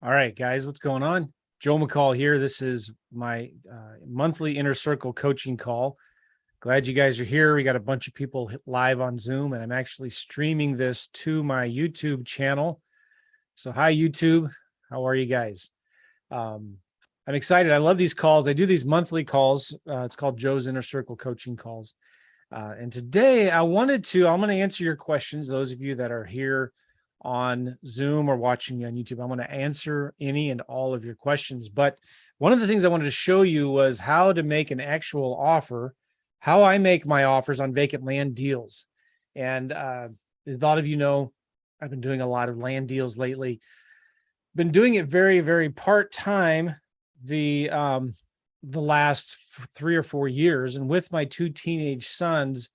All right, guys, what's going on? Joe McCall here. This is my monthly inner circle coaching call. Glad you guys are here. We got a bunch of people live on Zoom, and I'm actually streaming this to my YouTube channel. So, hi, YouTube. How are you guys? Um, I'm excited. I love these calls. I do these monthly calls. It's called Joe's Inner Circle Coaching Calls. And today I'm going to answer your questions. Those of you that are here on Zoom or watching me on YouTube, I'm going to answer any and all of your questions. But one of the things I wanted to show you was how to make an actual offer, how I make my offers on vacant land deals. And as a lot of you know, I've been doing a lot of land deals lately. Been doing it very, very part-time the last 3 or 4 years, and with my two teenage sons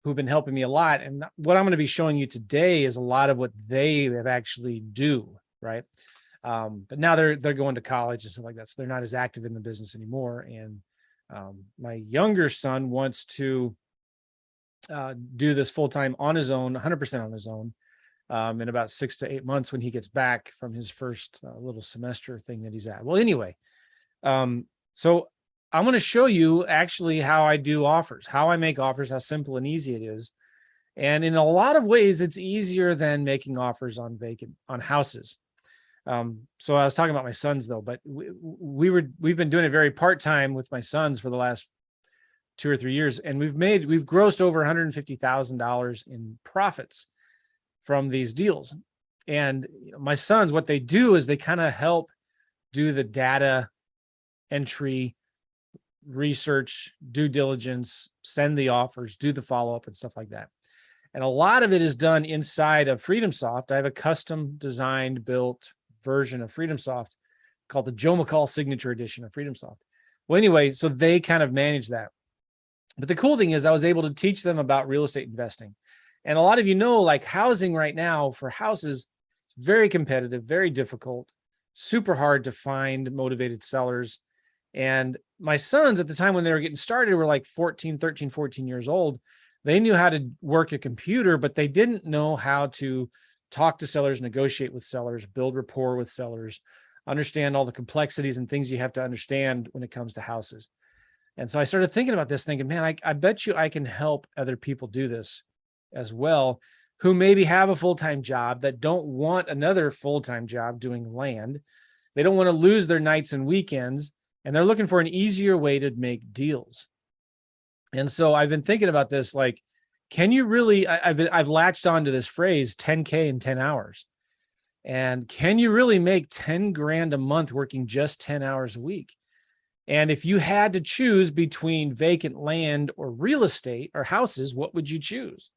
who've been helping me a lot. And what I'm going to be showing you today is a lot of what they have actually do, right? But now they're going to college and stuff like that, so they're not as active in the business anymore. And my younger son wants to do this full-time on his own, 100% on his own, in about 6 to 8 months when he gets back from his first little semester thing that he's at. Well, anyway, so I'm going to show you actually how I do offers, how I make offers, how simple and easy it is. And in a lot of ways, it's easier than making offers on houses. So I was talking about my sons though, but we've been doing it very part-time with my sons for the last 2 or 3 years. And we've grossed over $150,000 in profits from these deals. And my sons, what they do is they kind of help do the data entry, research, due diligence, send the offers, do the follow-up and stuff like that. And a lot of it is done inside of FreedomSoft. I have a custom designed, built version of FreedomSoft called the Joe McCall Signature Edition of FreedomSoft. Well, anyway, so they kind of manage that. But the cool thing is I was able to teach them about real estate investing. And a lot of you know, like housing right now for houses, it's very competitive, very difficult, super hard to find motivated sellers. And my sons at the time when they were getting started were like 13, 14 years old. They knew how to work a computer, but they didn't know how to talk to sellers, negotiate with sellers, build rapport with sellers, understand all the complexities and things you have to understand when it comes to houses. And so I started thinking about this, thinking, man, I bet you I can help other people do this as well, who maybe have a full-time job that don't want another full-time job doing land. They don't want to lose their nights and weekends, and they're looking for an easier way to make deals. And so I've been thinking about this, like, can you really, I've latched onto this phrase 10K in 10 hours. And can you really make 10 grand a month working just 10 hours a week? And if you had to choose between vacant land or real estate or houses, what would you choose?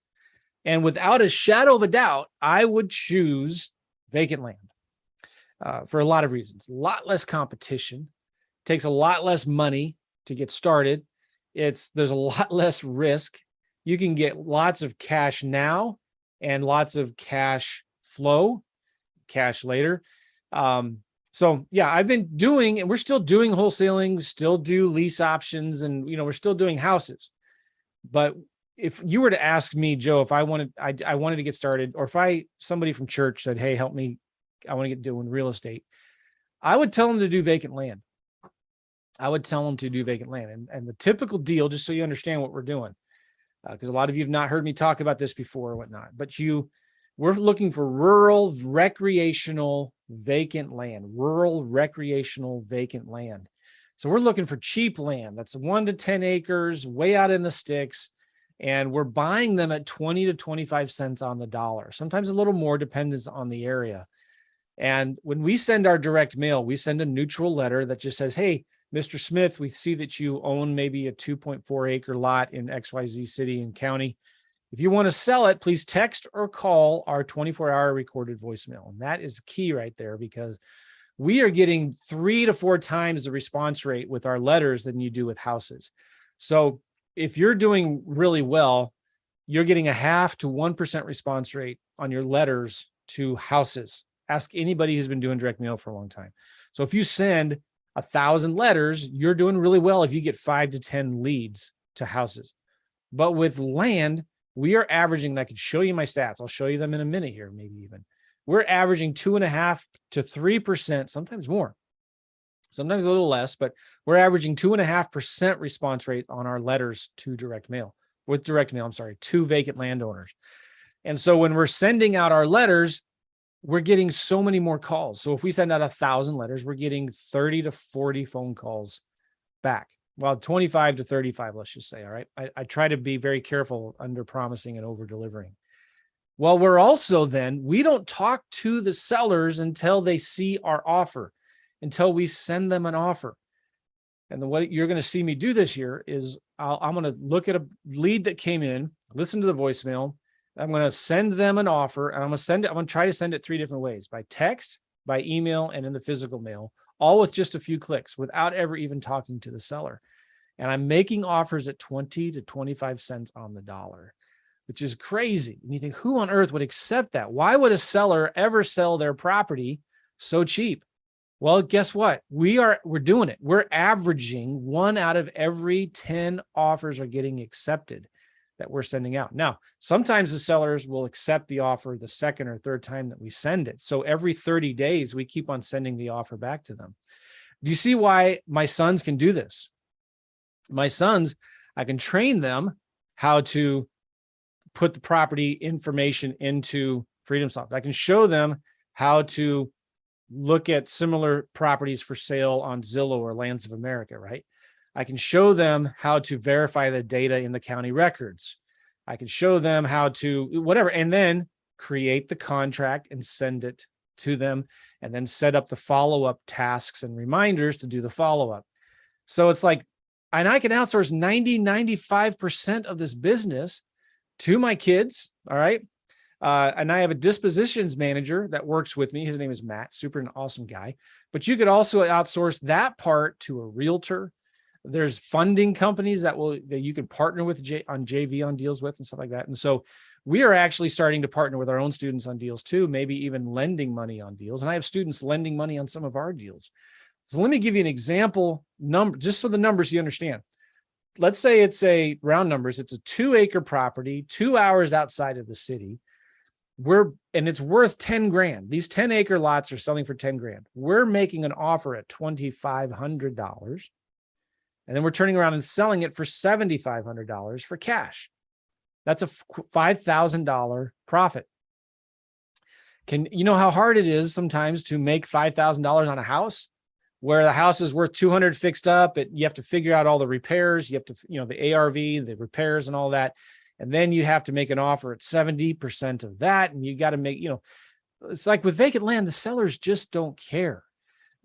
And without a shadow of a doubt, I would choose vacant land for a lot of reasons. A lot less competition, takes a lot less money to get started. There's a lot less risk. You can get lots of cash now and lots of cash flow, cash later. So yeah, I've been doing, and we're still doing wholesaling, still do lease options, and we're still doing houses. But if you were to ask me, Joe, if I wanted to get started, or if somebody from church said, hey, help me, I want to get doing real estate, I would tell them to do vacant land. And the typical deal, just so you understand what we're doing, because a lot of you have not heard me talk about this before or whatnot, but we're looking for rural recreational vacant land. So we're looking for cheap land. That's 1 to 10 acres, way out in the sticks. And we're buying them at 20 to 25 cents on the dollar. Sometimes a little more, depends on the area. And when we send our direct mail, we send a neutral letter that just says, hey, Mr. Smith, we see that you own maybe a 2.4 acre lot in XYZ city and county. If you want to sell it, please text or call our 24-hour recorded voicemail. And that is key right there, because we are getting 3 to 4 times the response rate with our letters than you do with houses. So if you're doing really well, you're getting a 0.5 to 1% response rate on your letters to houses. Ask anybody who's been doing direct mail for a long time. So if you send 1,000 letters, you're doing really well if you get 5 to 10 leads to houses. But with land, we are averaging, and I can show you my stats. I'll show you them in a minute here, maybe even. we're averaging 2.5 to 3%, sometimes more, sometimes a little less, but we're averaging 2.5% response rate on our letters to vacant landowners. And so when we're sending out our letters, we're getting so many more calls. So if we send out 1,000 letters, we're getting 30 to 40 phone calls back. Well, 25 to 35, let's just say. All right. I try to be very careful under promising and over delivering. Well, we're also we don't talk to the sellers until they see our offer, until we send them an offer. And then what you're going to see me do this year is I'm going to look at a lead that came in, listen to the voicemail. I'm going to send them an offer, and I'm going to try to send it 3 different ways: by text, by email, and in the physical mail, all with just a few clicks without ever even talking to the seller. And I'm making offers at 20 to 25 cents on the dollar, which is crazy. And you think, who on earth would accept that? Why would a seller ever sell their property so cheap? Well, guess what? We're doing it. We're averaging 1 out of every 10 offers are getting accepted that we're sending out. Now, sometimes the sellers will accept the offer the second or third time that we send it. So every 30 days, we keep on sending the offer back to them. Do you see why my sons can do this? My sons, I can train them how to put the property information into FreedomSoft. I can show them how to look at similar properties for sale on Zillow or Lands of America, right? I can show them how to verify the data in the county records. I can show them how to whatever, and then create the contract and send it to them, and then set up the follow-up tasks and reminders to do the follow-up. So it's like, and I can outsource 95% of this business to my kids. All right. And I have a dispositions manager that works with me. His name is Matt, super an awesome guy. But you could also outsource that part to a realtor. There's funding companies that you can partner with on JV on deals with and stuff like that. And so we are actually starting to partner with our own students on deals too, maybe even lending money on deals. And I have students lending money on some of our deals. So let me give you an example number, just so the numbers you understand. Let's say it's a round numbers. It's a 2-acre property, 2 hours outside of the city. And it's worth 10 grand. These 10-acre lots are selling for 10 grand. We're making an offer at $2,500. And then we're turning around and selling it for $7,500 for cash. That's a $5,000 profit. You know how hard it is sometimes to make $5,000 on a house, where the house is worth 200 fixed up? You have to figure out all the repairs. You have to, the ARV, the repairs and all that. And then you have to make an offer at 70% of that. And you got to make, it's like with vacant land, the sellers just don't care.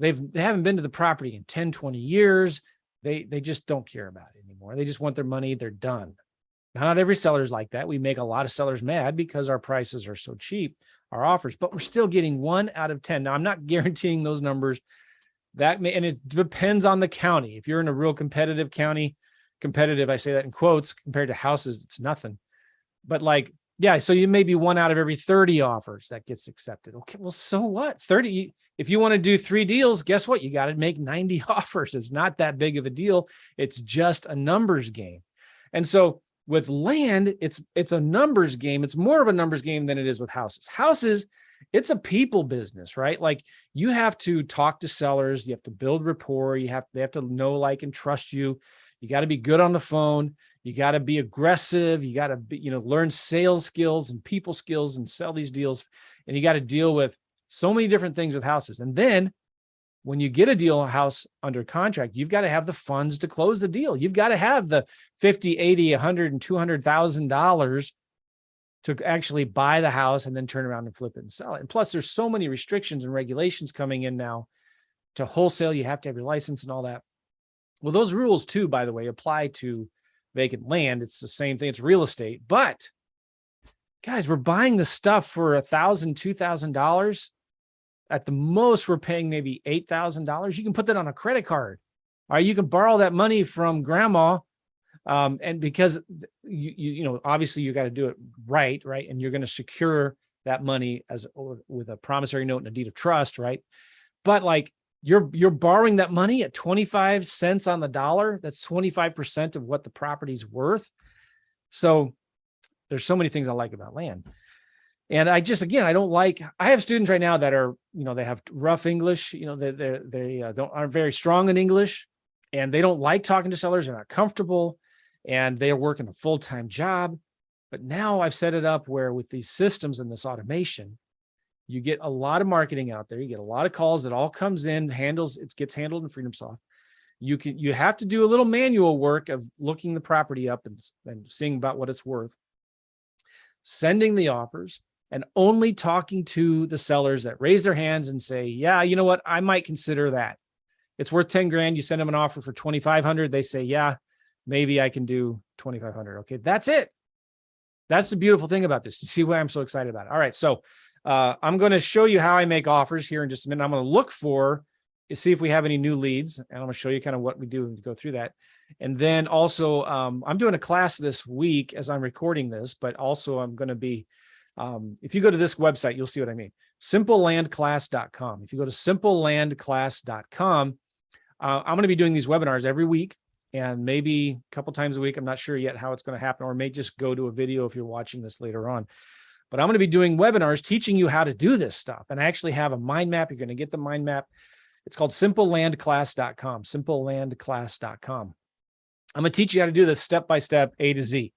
They haven't been to the property in 10, 20 years. They just don't care about it anymore. They just want their money. They're done. Now, not every seller is like that. We make a lot of sellers mad because our prices are so cheap, our offers, but we're still getting 1 out of 10. Now, I'm not guaranteeing those numbers. And it depends on the county. If you're in a real competitive county, competitive, I say that in quotes, compared to houses, it's nothing. But so you may be 1 out of every 30 offers that gets accepted. Okay, well, so what? 30. If you want to do 3 deals, guess what? You got to make 90 offers. It's not that big of a deal. It's just a numbers game. And so with land, it's a numbers game. It's more of a numbers game than it is with houses. Houses, it's a people business, right? Like, you have to talk to sellers. You have to build rapport. They have to know, like, and trust you. You got to be good on the phone. You got to be aggressive. You got to be, learn sales skills and people skills and sell these deals. And you got to deal with so many different things with houses. And then when you get a house under contract, you've got to have the funds to close the deal. You've got to have the $50, $80, $100, and $200,000 to actually buy the house and then turn around and flip it and sell it. And plus, there's so many restrictions and regulations coming in now to wholesale. You have to have your license and all that. Well, those rules too, by the way, apply to vacant land. It's the same thing. It's real estate. But guys, we're buying the stuff for $1,000, $2,000. At the most, we're paying maybe $8,000. You can put that on a credit card. All right, you can borrow that money from grandma. And because obviously you got to do it right? And you're going to secure that money with a promissory note and a deed of trust, right? But you're borrowing that money at 25 cents on the dollar. That's 25% of what the property's worth. So there's so many things I like about land. And I just, again, I don't like, I have students right now that are, they have rough English, aren't very strong in English, and they don't like talking to sellers. They're not comfortable, and they're working a full-time job. But now I've set it up where with these systems and this automation, you get a lot of marketing out there. You get a lot of calls that all comes in, it gets handled in FreedomSoft. You have to do a little manual work of looking the property up and seeing about what it's worth, sending the offers, and only talking to the sellers that raise their hands and say, yeah, you know what, I might consider that. It's worth 10 grand. You send them an offer for 2,500. They say, yeah, maybe I can do 2,500. Okay. That's it. That's the beautiful thing about this. You see why I'm so excited about it. All right. So I'm going to show you how I make offers here in just a minute. I'm going to look see if we have any new leads, and I'm going to show you kind of what we do and go through that. And then also I'm doing a class this week as I'm recording this, but also I'm going to be, if you go to this website, you'll see what I mean. simplelandclass.com. If you go to simplelandclass.com, I'm going to be doing these webinars every week and maybe a couple times a week. I'm not sure yet how it's going to happen, or may just go to a video if you're watching this later on. But I'm going to be doing webinars teaching you how to do this stuff. And I actually have a mind map. You're going to get the mind map. It's called simplelandclass.com, simplelandclass.com. I'm going to teach you how to do this step-by-step, A to Z.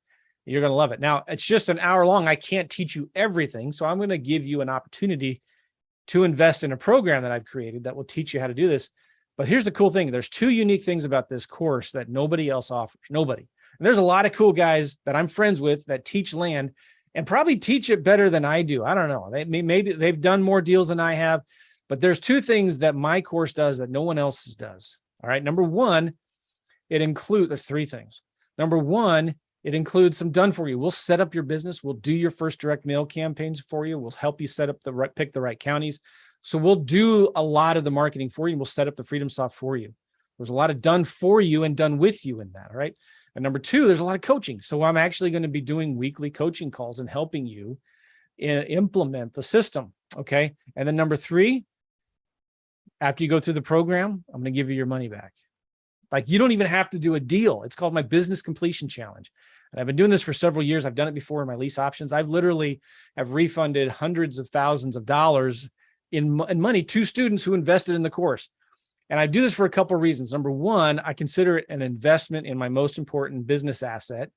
You're going to love it. Now, it's just an hour long. I can't teach you everything. So I'm going to give you an opportunity to invest in a program that I've created that will teach you how to do this. But here's the cool thing. There's two unique things about this course that nobody else offers. Nobody. And there's a lot of cool guys that I'm friends with that teach land and probably teach it better than I do. I don't know. Maybe they've done more deals than I have, but there's two things that my course does that no one else's does. All right. Number one, there's three things. Number one, it includes some done for you. We'll set up your business. We'll do your first direct mail campaigns for you. We'll help you pick the right counties. So we'll do a lot of the marketing for you. We'll set up the FreedomSoft for you. There's a lot of done for you and done with you in that. All right. And number two, there's a lot of coaching. So I'm actually going to be doing weekly coaching calls and helping you implement the system. Okay. And then number three, after you go through the program, I'm going to give you your money back. Like, you don't even have to do a deal. It's called my business completion challenge. And I've been doing this for several years. I've done it before in my lease options. I've literally have refunded hundreds of thousands of dollars in money to students who invested in the course. And I do this for a couple of reasons. Number one, I consider it an investment in my most important business asset,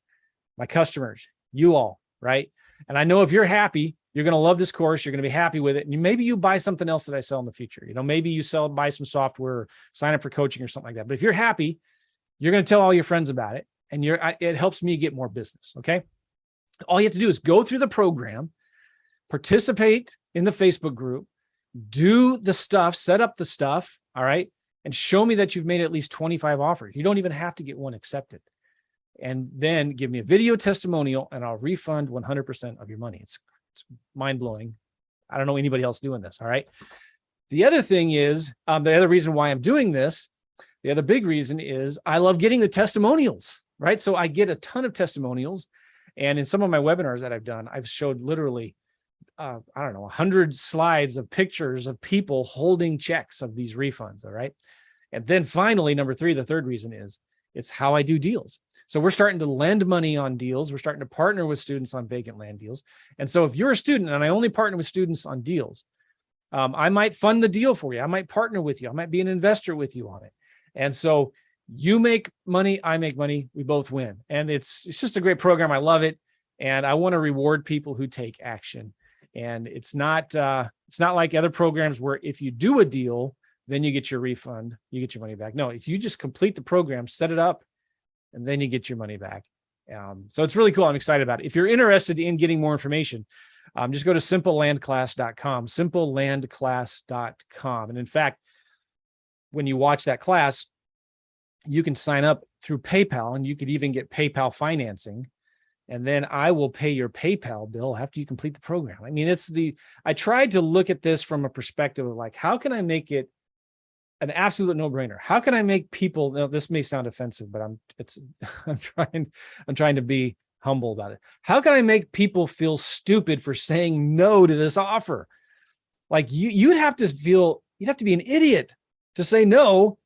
my customers, you all, right? And I know if you're happy, you're going to love this course. You're going to be happy with it. And maybe you buy something else that I sell in the future. Maybe you buy some software, or sign up for coaching or something like that. But if you're happy, you're going to tell all your friends about it. And it helps me get more business. Okay. All you have to do is go through the program, participate in the Facebook group, do the stuff, set up the stuff. All right. And show me that you've made at least 25 offers. You don't even have to get one accepted. And then give me a video testimonial and I'll refund 100% of your money. It's mind-blowing. I don't know anybody else doing this. All right. The other thing is, the other reason why I'm doing this, the other big reason is I love getting the testimonials, right? So I get a ton of testimonials. And in some of my webinars that I've done, I've showed literally, 100 slides of pictures of people holding checks of these refunds. All right. And then finally, number three, the third reason is it's how I do deals. So we're starting to lend money on deals. We're starting to partner with students on vacant land deals. And so if you're a student and I only partner with students on deals, I might fund the deal for you. I might partner with you. I might be an investor with you on it. And so you make money, I make money, we both win. And it's just a great program. I love it. And I want to reward people who take action. And it's not like other programs where if you do a deal, then you get your refund, you get your money back. No, if you just complete the program, set it up, and then you get your money back. So it's really cool. I'm excited about it. If you're interested in getting more information, just go to simplelandclass.com, simplelandclass.com. And in fact, when you watch that class, you can sign up through PayPal, and you could even get PayPal financing. And then I will pay your PayPal bill after you complete the program. I mean, I tried to look at this from a perspective of like, how can I make it an absolute no-brainer? How can I make people, now this may sound offensive, but I'm trying to be humble about it. How can I make people feel stupid for saying no to this offer? Like you'd have to be an idiot to say no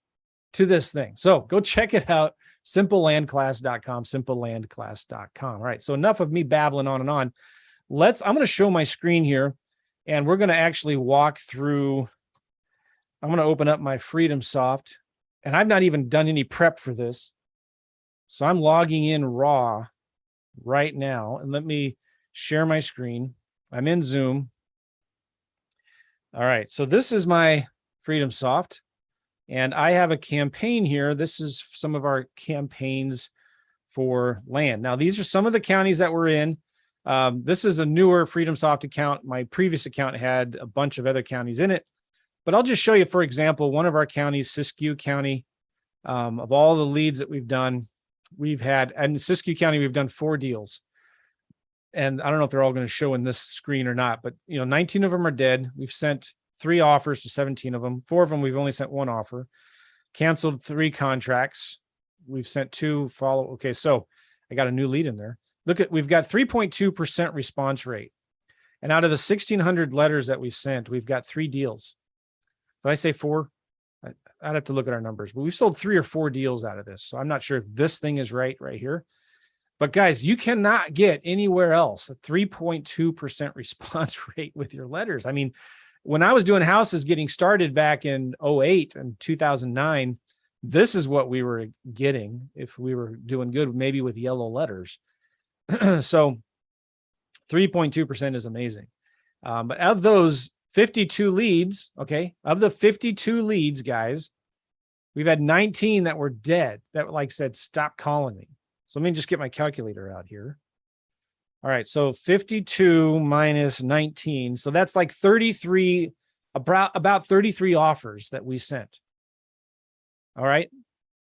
to this thing. So go check it out. Simplelandclass.com, simplelandclass.com. All right. So enough of me babbling on and on. I'm going to show my screen here, and we're going to actually walk through. I'm going to open up my Freedom Soft, and I've not even done any prep for this. So I'm logging in raw right now, and let me share my screen. I'm in Zoom. All right, so this is my Freedom Soft, and I have a campaign here. This is some of our campaigns for land. Now, these are some of the counties that we're in. This is a newer Freedom Soft account. My previous account had a bunch of other counties in it, but I'll just show you, for example, one of our counties, Siskiyou County. Of all the leads that we've done, in Siskiyou County, we've done 4 deals. And I don't know if they're all going to show in this screen or not, but 19 of them are dead. We've sent 3 offers to 17 of them. 4 of them, we've only sent 1 offer. Canceled 3 contracts. We've sent 2 follow. Okay, so I got a new lead in there. We've got 3.2% response rate. And out of the 1,600 letters that we sent, we've got 3 deals. Did I say 4? I'd have to look at our numbers, but we've sold 3 or 4 deals out of this. So I'm not sure if this thing is right here. But guys, you cannot get anywhere else a 3.2% response rate with your letters. I mean, when I was doing houses getting started back in 2008 and 2009, this is what we were getting if we were doing good, maybe with yellow letters. So 3.2% is amazing. But of those 52 leads, okay, of the 52 leads, guys, we've had 19 that were dead, that like said, stop calling me. So let me just get my calculator out here. All right, so 52 minus 19. So that's like 33, about 33 offers that we sent. All right,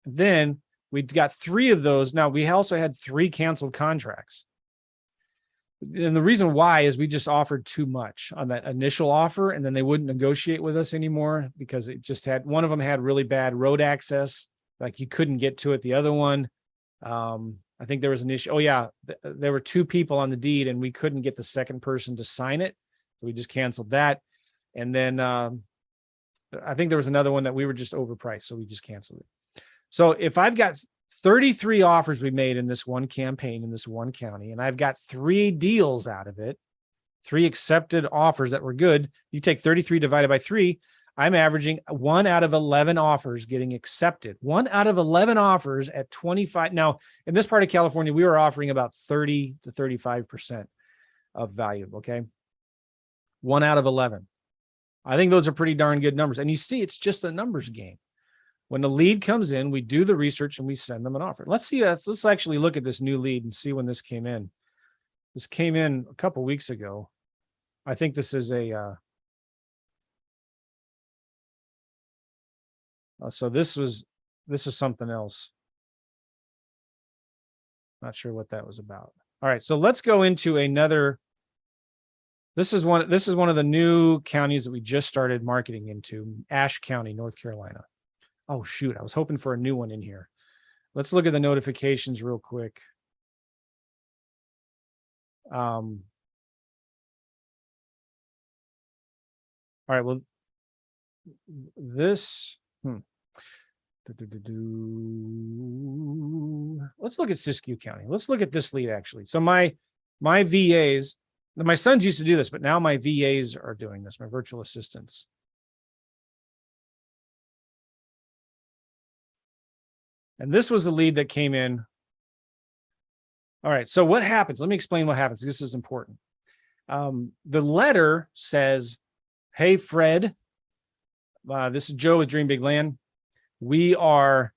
then we got 3 of those. Now, we also had 3 canceled contracts. And the reason why is we just offered too much on that initial offer, and then they wouldn't negotiate with us anymore because it just had, one of them had really bad road access, like you couldn't get to it. The other one, I think there was an issue. Oh yeah, there were 2 people on the deed, and we couldn't get the second person to sign it, so we just canceled that. And then I think there was another one that we were just overpriced, so we just canceled it. So if I've got 33 offers we made in this one campaign in this one county, and I've got 3 deals out of it, 3 accepted offers that were good. You take 33 divided by 3, I'm averaging 1 out of 11 offers getting accepted. 1 out of 11 offers at 25. Now, in this part of California, we were offering about 30 to 35% of value, okay? 1 out of 11. I think those are pretty darn good numbers. And you see, it's just a numbers game. When the lead comes in, we do the research and we send them an offer. Let's actually look at this new lead and see when this came in. This came in a couple weeks ago. I think this is a, so this is something else. Not sure what that was about. All right, so let's go into another. This is one of the new counties that we just started marketing into, Ashe County, North Carolina. Oh, shoot. I was hoping for a new one in here. Let's look at the notifications real quick. All right. Well, this. Let's look at Siskiyou County. Let's look at this lead, actually. So my VAs, my sons used to do this, but now my VAs are doing this, my virtual assistants. And this was a lead that came in. All right, so what happens? Let me explain what happens. This is important. The letter says, hey, Fred, this is Joe with Dream Big Land. We are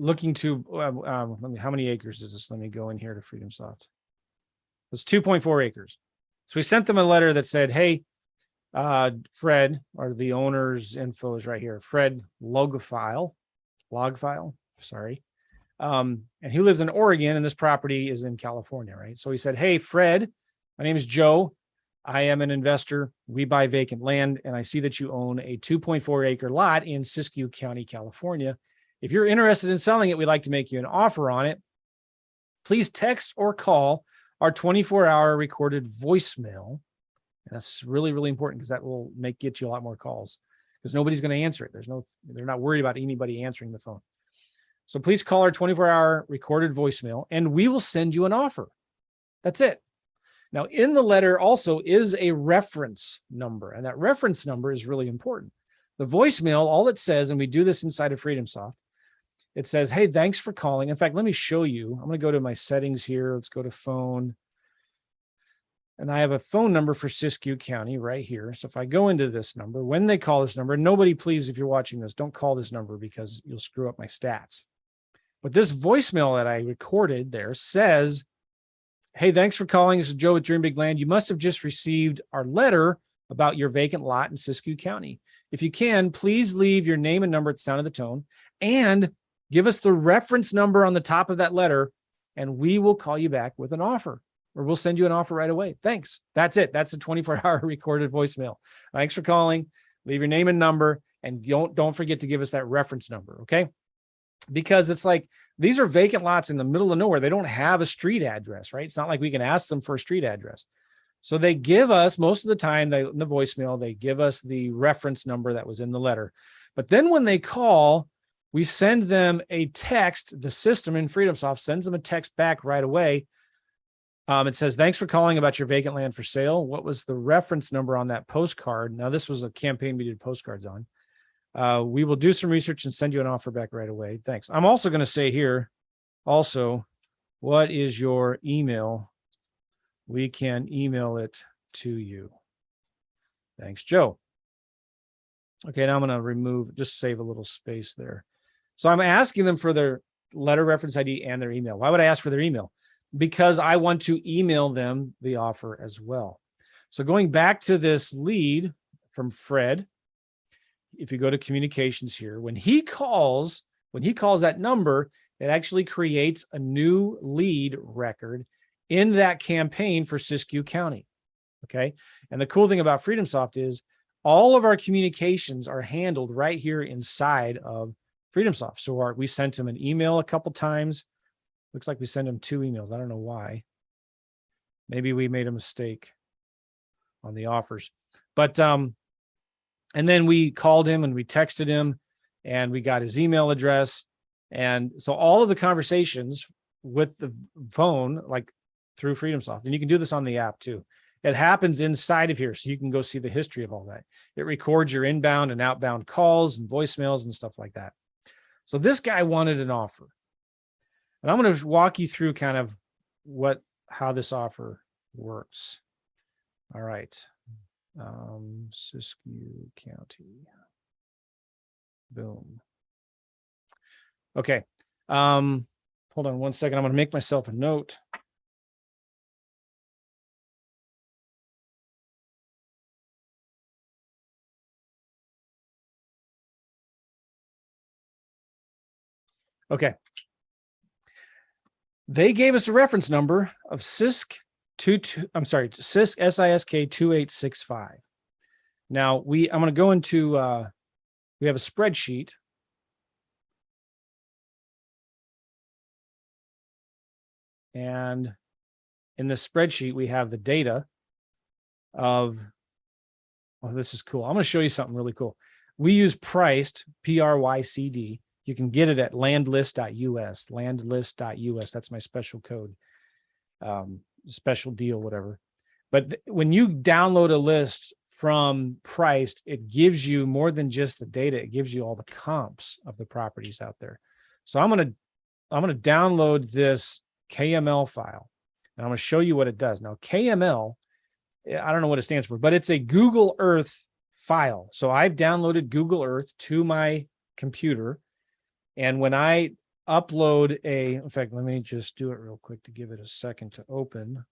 looking to, how many acres is this? Let me go in here to Freedom Soft. It's 2.4 acres. So we sent them a letter that said, hey, Fred, or the owner's info is right here. Fred Logfile, sorry. And he lives in Oregon, and this property is in California, right? So he said, hey, Fred, my name is Joe. I am an investor. We buy vacant land, and I see that you own a 2.4 acre lot in Siskiyou County, California. If you're interested in selling it, we'd like to make you an offer on it. Please text or call our 24-hour recorded voicemail. And that's really, really important because that will get you a lot more calls because nobody's going to answer it. They're not worried about anybody answering the phone. So please call our 24-hour recorded voicemail and we will send you an offer. That's it. Now, in the letter also is a reference number, and that reference number is really important. The voicemail, all it says, and we do this inside of FreedomSoft, it says, hey, thanks for calling. In fact, let me show you. I'm going to go to my settings here. Let's go to phone. And I have a phone number for Siskiyou County right here. So if I go into this number, when they call this number, nobody, please, if you're watching this, don't call this number because you'll screw up my stats. But this voicemail that I recorded there says, hey, thanks for calling. This is Joe with Dream Big Land. You must have just received our letter about your vacant lot in Siskiyou County. If you can, please leave your name and number at the sound of the tone and give us the reference number on the top of that letter, and we will call you back with an offer, or we'll send you an offer right away. Thanks. That's it. That's a 24-hour recorded voicemail. Thanks for calling. Leave your name and number, and don't forget to give us that reference number, okay? Because it's like, these are vacant lots in the middle of nowhere. They don't have a street address, right? It's not like we can ask them for a street address. So they give us, most of the time, in the voicemail, they give us the reference number that was in the letter. But then when they call, we send them a text. The system in FreedomSoft sends them a text back right away. It says, thanks for calling about your vacant land for sale. What was the reference number on that postcard? Now, this was a campaign we did postcards on. We will do some research and send you an offer back right away. Thanks. I'm also going to say here, also, what is your email? We can email it to you. Thanks, Joe. Okay, now I'm going to remove, just save a little space there. So I'm asking them for their letter reference ID and their email. Why would I ask for their email? Because I want to email them the offer as well. So going back to this lead from Fred, if you go to communications here, when he calls that number, it actually creates a new lead record in that campaign for Siskiyou County. Okay. And the cool thing about FreedomSoft is all of our communications are handled right here inside of FreedomSoft. So we sent him an email a couple times. Looks like we sent him 2 emails. I don't know why. Maybe we made a mistake on the offers, but, and then we called him and we texted him and we got his email address. And so all of the conversations with the phone, like through FreedomSoft, and you can do this on the app too. It happens inside of here. So you can go see the history of all that. It records your inbound and outbound calls and voicemails and stuff like that. So this guy wanted an offer. And I'm going to walk you through kind of how this offer works. All right. Siskiyou County. Boom. Okay. Hold on one second. I'm going to make myself a note. Okay. They gave us a reference number of SISK SISK 2865. Now I'm going to go into, we have a spreadsheet. And in this spreadsheet, we have the data of, oh, this is cool. I'm going to show you something really cool. We use Priced, PRYCD. You can get it at landlist.us, landlist.us. That's my special code, special deal, whatever. But when you download a list from Priced, it gives you more than just the data. It gives you all the comps of the properties out there. So I'm going to download this KML file, and I'm going to show you what it does. Now, KML, I don't know what it stands for, but it's a Google Earth file. So I've downloaded Google Earth to my computer. And when I upload in fact, let me just do it real quick to give it a second to open.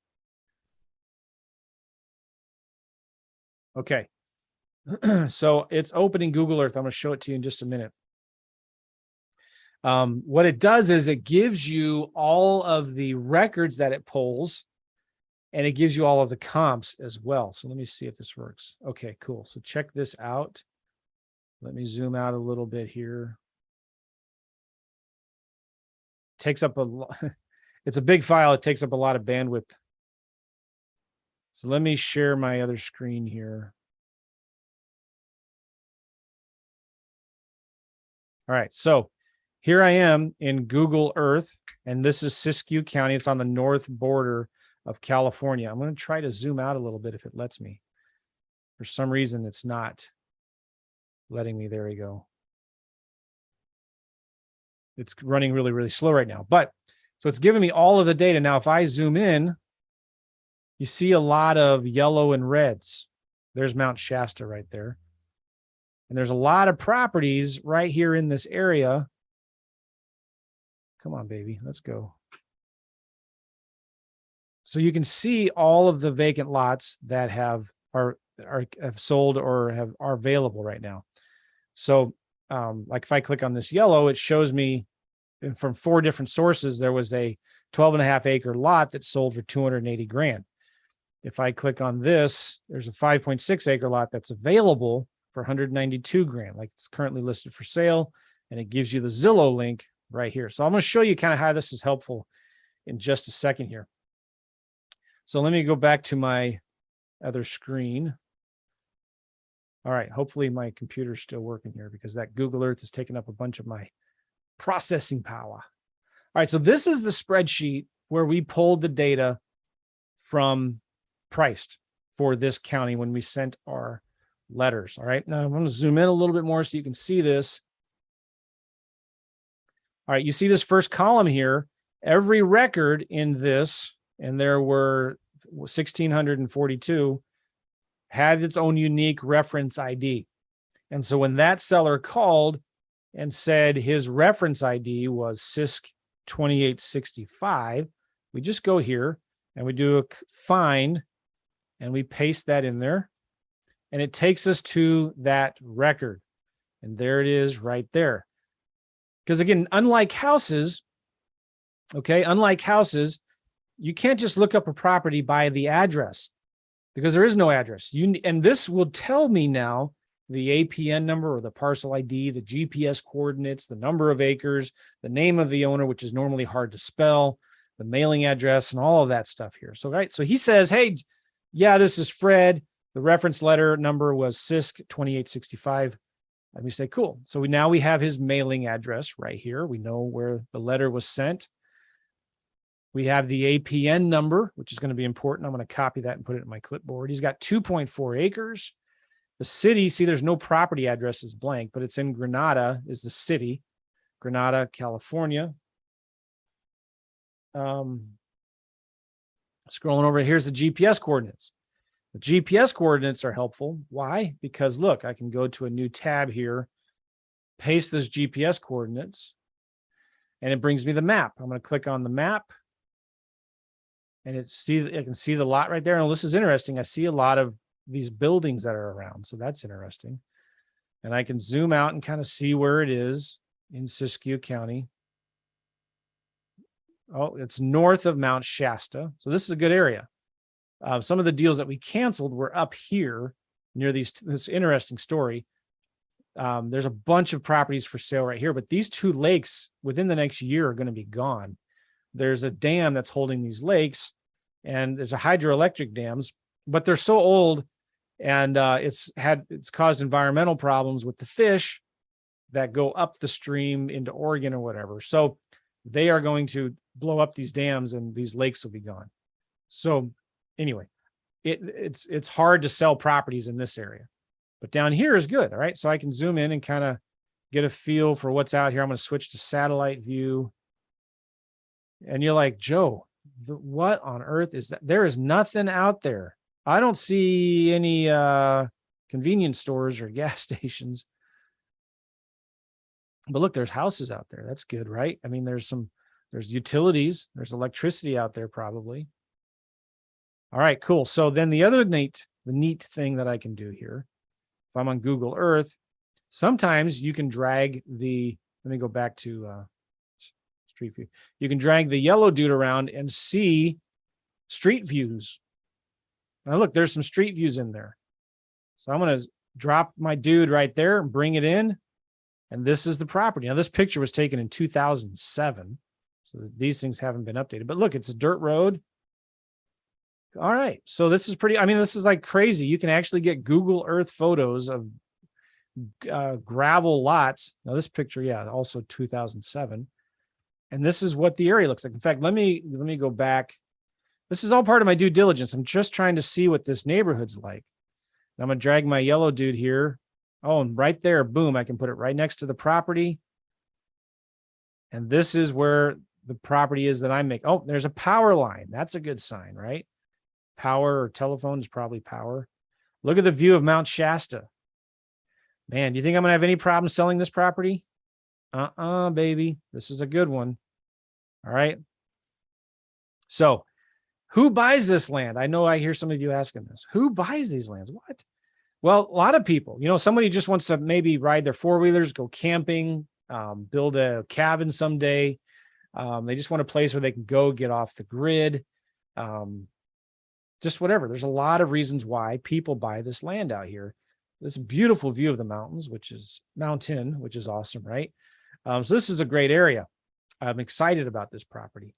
Okay. So it's opening Google Earth. I'm going to show it to you in just a minute. What it does is it gives you all of the records that it pulls, and it gives you all of the comps as well. So let me see if this works. Okay, cool. So check this out. Let me zoom out a little bit here. Takes up it's a big file. It takes up a lot of bandwidth. So let me share my other screen here. All right. So here I am in Google Earth, and this is Siskiyou County. It's on the north border of California. I'm going to try to zoom out a little bit if it lets me. For some reason, it's not letting me. There we go. It's running really, really slow right now. But so it's giving me all of the data. Now, if I zoom in, you see a lot of yellow and reds. There's Mount Shasta right there. And there's a lot of properties right here in this area. Come on, baby, let's go. So you can see all of the vacant lots that have sold or are available right now. So like if I click on this yellow, it shows me from 4 different sources, there was a 12.5 acre lot that sold for 280 grand. If I click on this, there's a 5.6 acre lot that's available for 192 grand, like it's currently listed for sale, and it gives you the Zillow link right here. So I'm going to show you kind of how this is helpful in just a second here. So let me go back to my other screen. All right, hopefully my computer's still working here because that Google Earth is taking up a bunch of my processing power. All right, so this is the spreadsheet where we pulled the data from priced for this county when we sent our letters. All right, now I'm going to zoom in a little bit more so you can see this. All right, you see this first column here, every record in this, and there were 1,642, had its own unique reference ID. And so when that seller called and said his reference ID was CISC 2865, we just go here and we do a find and we paste that in there. And it takes us to that record. And there it is right there. Because again, unlike houses, you can't just look up a property by the address because there is no address. And this will tell me now the APN number or the parcel ID, the GPS coordinates, the number of acres, the name of the owner, which is normally hard to spell, the mailing address, and all of that stuff here. So, right. So he says, hey, yeah, this is Fred. The reference letter number was CISC 2865. And we say, cool. So now we have his mailing address right here. We know where the letter was sent. We have the APN number, which is going to be important. I'm going to copy that and put it in my clipboard. He's got 2.4 acres. The city, see, there's no property address is blank, but it's in Granada is the city, Granada, California. Scrolling over, here's the GPS coordinates. The GPS coordinates are helpful. Why? Because look, I can go to a new tab here, paste those GPS coordinates, and it brings me the map. I'm going to click on the map, and I can see the lot right there. And this is interesting. I see a lot of these buildings that are around, so that's interesting. And I can zoom out and kind of see where it is in Siskiyou County. Oh, it's north of Mount Shasta, so this is a good area. Some of the deals that we canceled were up here near this interesting story. There's a bunch of properties for sale right here, but these 2 lakes within the next year are going to be gone. There's a dam that's holding these lakes, and there's a hydroelectric dams, but they're so old, and it's caused environmental problems with the fish that go up the stream into Oregon or whatever. So they are going to blow up these dams, and these lakes will be gone. So anyway, it's hard to sell properties in this area, but down here is good. All right. So I can zoom in and kind of get a feel for what's out here. I'm going to switch to satellite view. And you're like, Joe, what on earth is that? There is nothing out there. I don't see any convenience stores or gas stations. But look, there's houses out there. That's good, right? I mean, there's utilities, there's electricity out there probably. All right, cool. So then the neat thing that I can do here, if I'm on Google Earth, sometimes you can drag let me go back to Street View. You can drag the yellow dude around and see street views. Now look, there's some street views in there. So I'm going to drop my dude right there and bring it in. And this is the property. Now this picture was taken in 2007. So these things haven't been updated, but look, it's a dirt road. All right. So this is this is like crazy. You can actually get Google Earth photos of gravel lots. Now this picture, yeah, also 2007. And this is what the area looks like. In fact, let me go back This is all part of my due diligence. I'm just trying to see what this neighborhood's like. I'm going to drag my yellow dude here. Oh, and right there, boom, I can put it right next to the property. And this is where the property is that I make. Oh, there's a power line. That's a good sign, right? Power or telephone is probably power. Look at the view of Mount Shasta. Man, do you think I'm going to have any problem selling this property? Baby. This is a good one. All right. So who buys this land? I know I hear some of you asking this. Who buys these lands? What? Well, a lot of people, somebody just wants to maybe ride their four-wheelers, go camping, build a cabin someday. They just want a place where they can go get off the grid. Just whatever. There's a lot of reasons why people buy this land out here. This beautiful view of the mountains, which is awesome, right? So this is a great area. I'm excited about this property.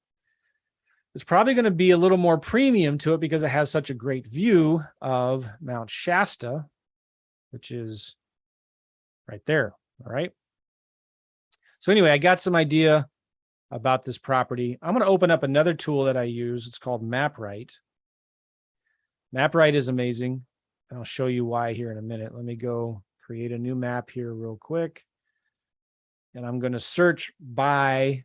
There's probably going to be a little more premium to it because it has such a great view of Mount Shasta, which is right there. All right. So anyway, I got some idea about this property. I'm going to open up another tool that I use. It's called MapRight. MapRight is amazing. I'll show you why here in a minute. Let me go create a new map here real quick. And I'm going to search by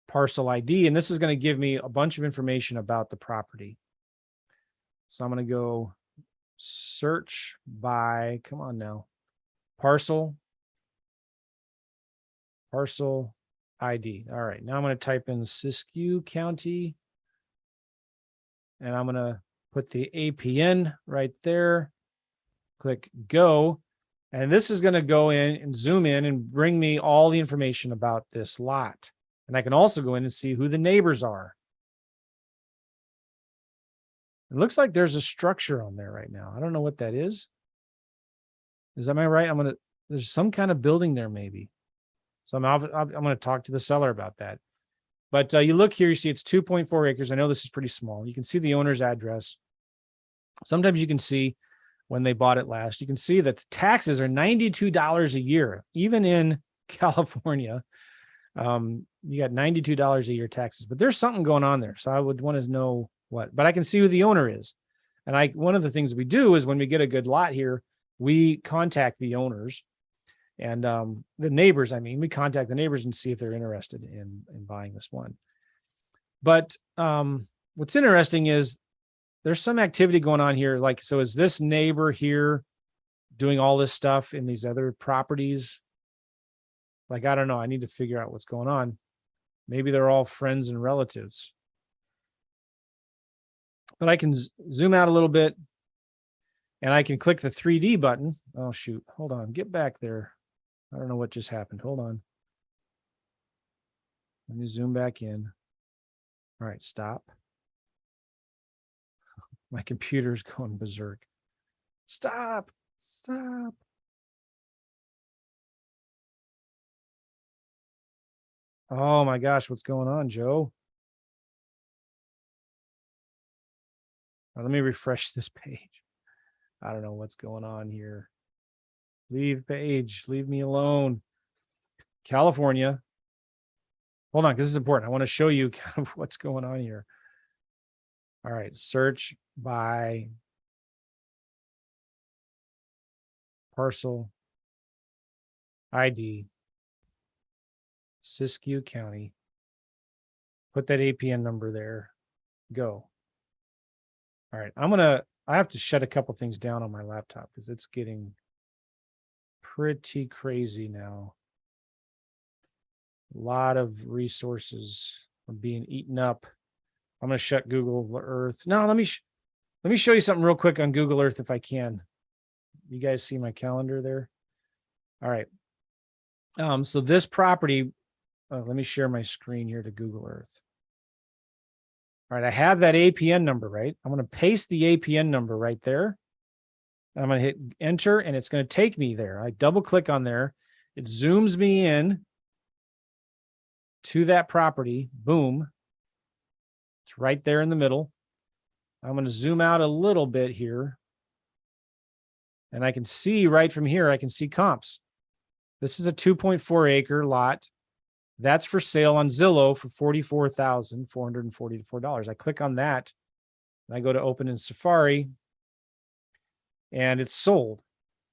parcel ID, and this is going to give me a bunch of information about the property. So I'm going to go search by, come on now, parcel ID. All right, now I'm going to type in Siskiyou County, and I'm going to put the APN right there, click go, and this is going to go in and zoom in and bring me all the information about this lot. And I can also go in and see who the neighbors are. It looks like there's a structure on there right now. I don't know what that is. Am I right? There's some kind of building there maybe. So I'm going to talk to the seller about that. But you look here, you see it's 2.4 acres. I know this is pretty small. You can see the owner's address. Sometimes you can see when they bought it last. You can see that the taxes are $92 a year, even in California. You got $92 a year taxes, but there's something going on there. So I would want to know what, but I can see who the owner is. And one of the things we do is when we get a good lot here, we contact the owners and the neighbors. We contact the neighbors and see if they're interested in buying this one. But what's interesting is there's some activity going on here. Like, so is this neighbor here doing all this stuff in these other properties? Like, I don't know. I need to figure out what's going on. Maybe they're all friends and relatives. But I can zoom out a little bit and I can click the 3D button. Oh, shoot. Hold on. Get back there. I don't know what just happened. Hold on. Let me zoom back in. All right, stop. My computer's going berserk. Stop. Oh my gosh, what's going on, Joe? Let me refresh this page. I don't know what's going on here. Leave page, leave me alone. California. Hold on, because this is important. I want to show you kind of what's going on here. All right, search by parcel ID. Siskiyou County. Put that APN number there. Go. All right. I have to shut a couple things down on my laptop because it's getting pretty crazy now. A lot of resources are being eaten up. I'm going to shut Google Earth. No, let me show you something real quick on Google Earth if I can. You guys see my calendar there? All right. So this property, let me share my screen here to Google Earth. All right, I have that APN number, right? I'm going to paste the APN number right there. And I'm going to hit enter, and it's going to take me there. I double click on there. It zooms me in to that property. Boom. It's right there in the middle. I'm going to zoom out a little bit here. And I can see right from here, I can see comps. This is a 2.4 acre lot. That's for sale on Zillow for $44,444. I click on that And I go to open in Safari, and it's sold.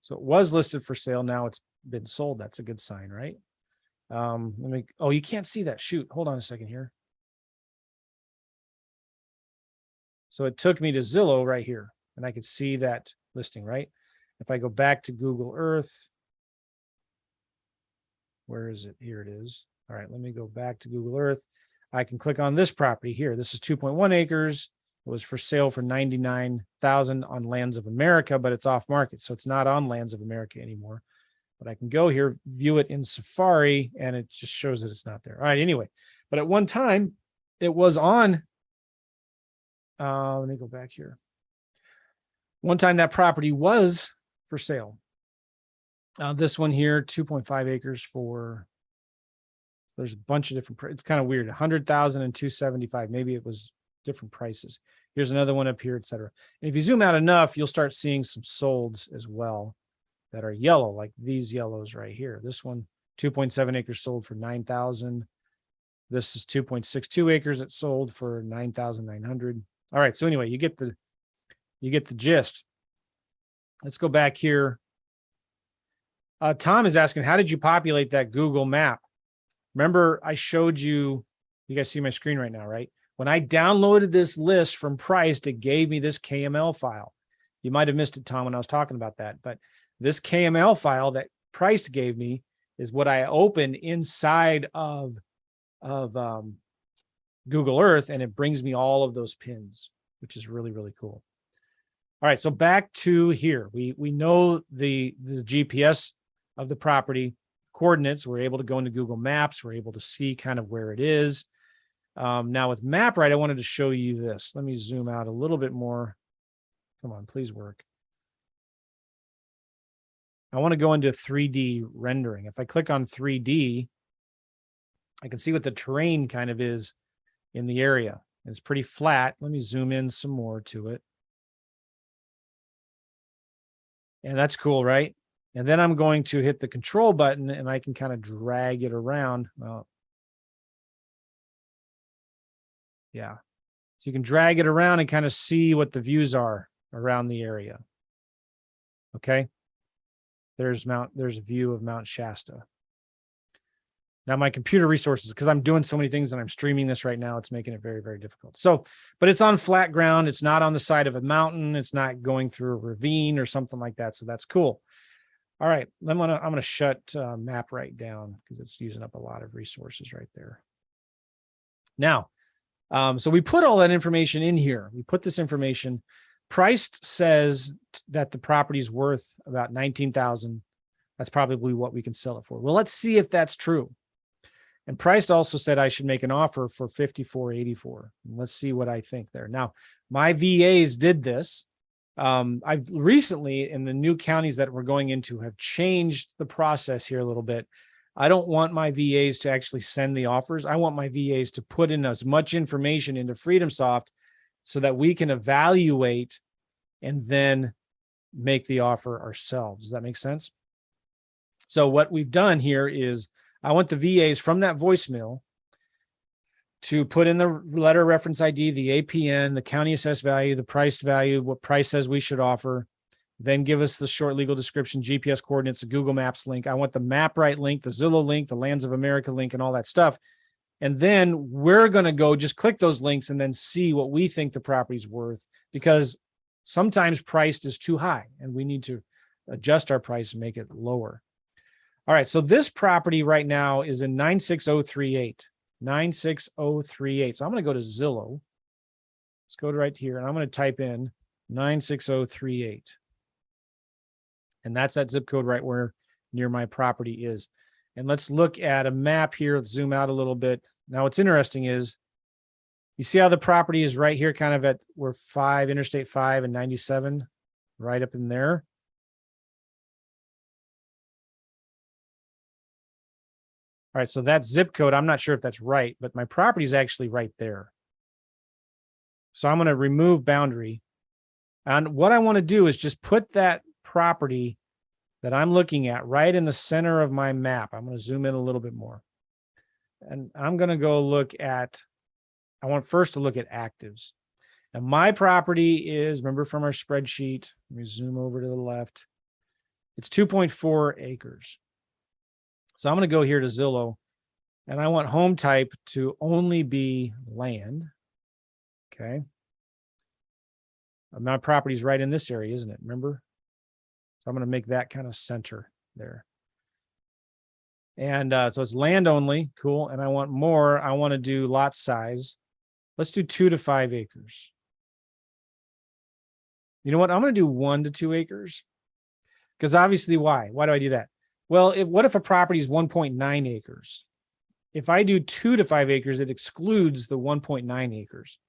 So it was listed for sale. Now it's been sold. That's a good sign, right? Oh, you can't see that. Shoot. Hold on a second here. So it took me to Zillow right here, and I could see that listing, right? If I go back to Google Earth, where is it? Here it is. All right, let me go back to Google Earth. I can click on this property here. This is 2.1 acres. It was for sale for $99,000 on Lands of America, but it's off market. So it's not on Lands of America anymore. But I can go here, view it in Safari, and it just shows that it's not there. All right, anyway. But at one time, it was on. Let me go back here. One time that property was for sale. This one here, 2.5 acres for, there's a bunch of different, it's kind of weird, 100,000 and 275. Maybe it was different prices. Here's another one up here, et cetera. And if you zoom out enough, you'll start seeing some solds as well that are yellow, like these yellows right here. This one, 2.7 acres sold for 9,000. This is 2.62 acres that sold for 9,900. All right. So anyway, you get the gist. Let's go back here. Tom is asking, how did you populate that Google map? Remember, I showed you, you guys see my screen right now, right? When I downloaded this list from Priced, it gave me this KML file. You might have missed it, Tom, when I was talking about that. But this KML file that Priced gave me is what I open inside of Google Earth, and it brings me all of those pins, which is really, really cool. All right, so back to here. We know the GPS of the property coordinates. We're able to go into Google Maps. We're able to see kind of where it is. Now with MapRight, I wanted to show you this. Let me zoom out a little bit more. Come on, please work. I want to go into 3D rendering. If I click on 3D, I can see what the terrain kind of is in the area. It's pretty flat. Let me zoom in some more to it. And that's cool, right? And then I'm going to hit the control button and I can kind of drag it around. Well, yeah. So you can drag it around and kind of see what the views are around the area. Okay. There's a view of Mount Shasta. Now my computer resources, because I'm doing so many things and I'm streaming this right now, it's making it very, very difficult. So, but it's on flat ground. It's not on the side of a mountain. It's not going through a ravine or something like that. So that's cool. All right, I'm gonna shut MapRight down because it's using up a lot of resources right there. Now, so we put all that information in here. We put this information. Priced says that the property's worth about $19,000. That's probably what we can sell it for. Well, let's see if that's true. And Priced also said I should make an offer for $54.84. Let's see what I think there. Now, my VAs did this. I've recently, in the new counties that we're going into, have changed the process here a little bit. I don't want my VAs to actually send the offers. I want my VAs to put in as much information into FreedomSoft so that we can evaluate and then make the offer ourselves. Does that make sense? So what we've done here is I want the VAs from that voicemail to put in the letter reference ID, the APN, the county assessed value, the priced value, what price says we should offer, then give us the short legal description, GPS coordinates, the Google Maps link. I want the MapRight link, the Zillow link, the Lands of America link, and all that stuff. And then we're going to go just click those links and then see what we think the property's worth, because sometimes priced is too high and we need to adjust our price and make it lower. All right, so this property right now is in 96038. 96038. So I'm going to go to Zillow. Let's go to right here and I'm going to type in 96038. And that's that zip code right where near my property is. And let's look at a map here. Let's zoom out a little bit. Now, what's interesting is you see how the property is right here, kind of at where Interstate 5 and 97, right up in there. All right, so that zip code, I'm not sure if that's right, but my property is actually right there. So I'm going to remove boundary. And what I want to do is just put that property that I'm looking at right in the center of my map. I'm going to zoom in a little bit more. And I'm going to go look at, I want first to look at actives. And my property is, remember from our spreadsheet, let me zoom over to the left. It's 2.4 acres. So I'm going to go here to Zillow, and I want home type to only be land. Okay. My property's right in this area, isn't it? Remember? So I'm going to make that kind of center there. And so it's land only. Cool. And I want more. I want to do lot size. Let's do 2 to 5 acres. You know what? I'm going to do 1 to 2 acres. Because obviously, why? Why do I do that? Well, what if a property is 1.9 acres? If I do 2 to 5 acres, it excludes the 1.9 acres.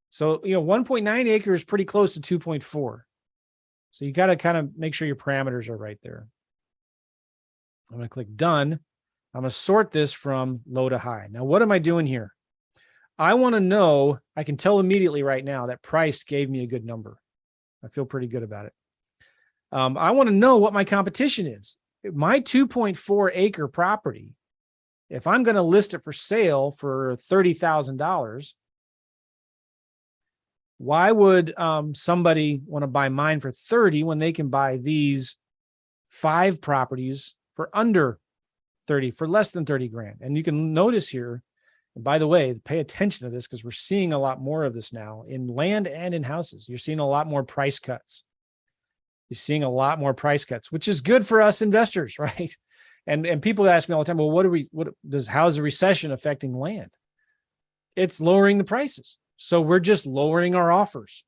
So, 1.9 acres is pretty close to 2.4. So you got to kind of make sure your parameters are right there. I'm going to click done. I'm going to sort this from low to high. Now, what am I doing here? I want to know, I can tell immediately right now that price gave me a good number. I feel pretty good about it. I want to know what my competition is. My 2.4 acre property, if I'm going to list it for sale for $30,000, why would somebody want to buy mine for 30 when they can buy these 5 properties for under 30, for less than 30 grand? And you can notice here, and by the way, pay attention to this because we're seeing a lot more of this now in land and in houses. You're seeing a lot more price cuts. You're seeing a lot more price cuts, which is good for us investors, right? And people ask me all the time, well, how is the recession affecting land? It's lowering the prices. So we're just lowering our offers.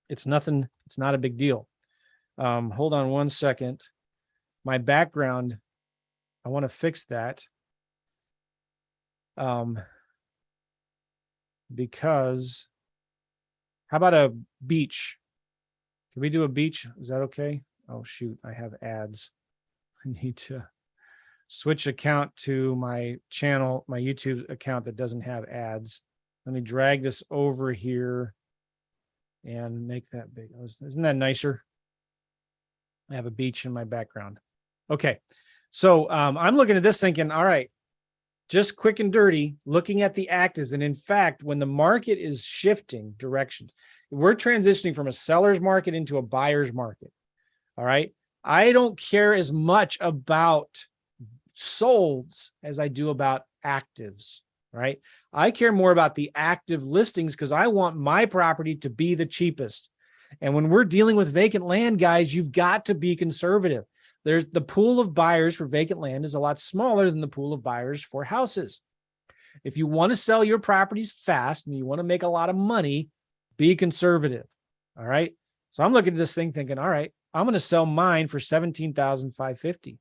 It's nothing. It's not a big deal. Hold on one second. My background, I want to fix that. Because how about a beach? Can we do a beach? Is that okay? Oh, shoot. I have ads. I need to switch account to my channel, my YouTube account that doesn't have ads. Let me drag this over here and make that big. Isn't that nicer? I have a beach in my background. Okay. So I'm looking at this thinking, all right, just quick and dirty, looking at the actives. And in fact, when the market is shifting directions, we're transitioning from a seller's market into a buyer's market. All right. I don't care as much about solds as I do about actives. Right. I care more about the active listings because I want my property to be the cheapest. And when we're dealing with vacant land, guys, you've got to be conservative. There's the pool of buyers for vacant land is a lot smaller than the pool of buyers for houses. If you want to sell your properties fast and you want to make a lot of money, be conservative. All right. So I'm looking at this thing thinking, all right, I'm going to sell mine for $17,550.